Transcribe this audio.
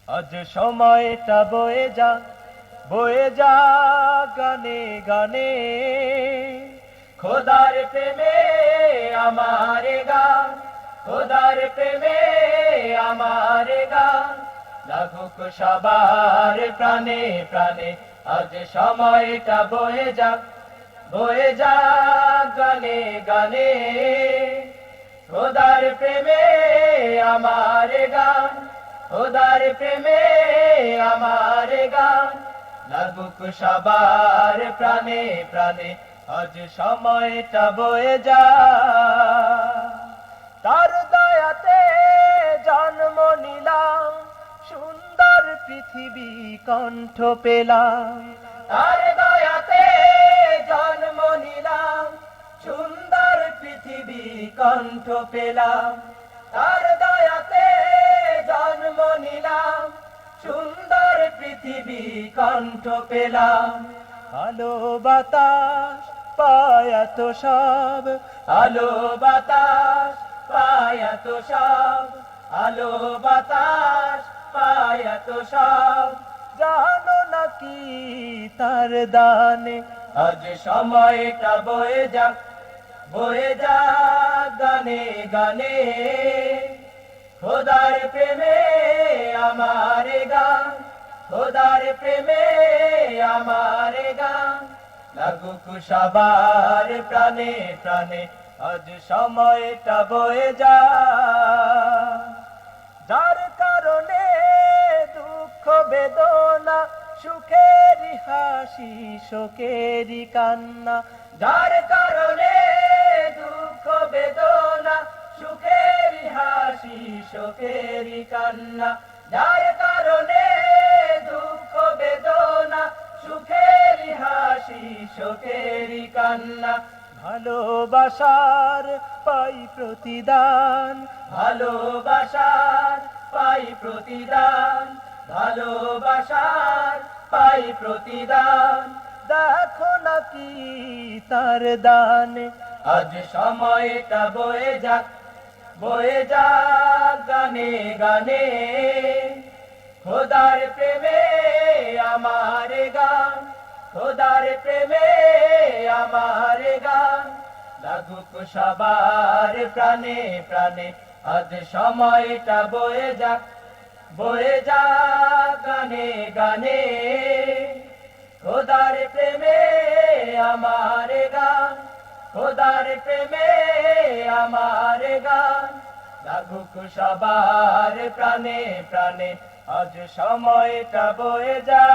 আজ সময়টা বয়ে যা গানে গানে। খোদার প্রেমে আমার গান, খোদার প্রেমে আমার গান, লাগুক সবার প্রাণে প্রাণে। আজ সময়টা বয়ে যা গানে গানে। খোদার প্রেমে আমার গান, খোদার প্রেমে আমার গান, লাগুক সবার প্রাণে প্রাণে। আজ সময়টা বয়ে যা, তার দয়াতে জন্ম নিলাম, সুন্দর পৃথিবী কণ্ঠ পেলাম। তার দয়াতে জন্ম নিলাম, সুন্দর পৃথিবী কণ্ঠ পেলাম। তার দয়াতে জন্ম নিলাম, সুন্দর পৃথিবী কণ্ঠ পেলাম। আলো বাতাস পায়াত সব, আলো বাতাস পায়াত সব, আলো বাতাস পায়াত সব, জানো নাকি তার দানে। আজ সময়টা বয়ে যা গানে গানে। খোদার প্রেমে আমার গান, খোদার প্রেমে আমার গান, লাগুক সবার প্রাণে প্রাণে। আজ সময়টা বয়ে যা, যার কারণে দুঃখ বেদনা, সুখেরই হাসি শোকেরই কান্না। যার কারণে দুঃখ বেদনা, সুখেরই হাসি শোকেরই কান্না। যার কারণে দুঃখ বেদনা, সুখেরই হাসি শোকেরই কান্না। ভালোবাসার পাই প্রতিদান, ভালোবাসার পাই প্রতিদান, ভালোবাসার পাই প্রতিদান, দেখো নাকি তার দানে। আজ সময়টা বয়ে যা গানে গানে। খোদার প্রেমে আমার গান, খোদার প্রেমে আমার গান, লাগুক সবার প্রাণে প্রাণে। আজ সময়টা বয়ে যা গানে গানে। খোদার প্রেমে আমার গান, খোদার প্রেমে আমার গান, লাগুক সবার প্রাণে প্রাণে। আজ সময়টা বয়ে যা।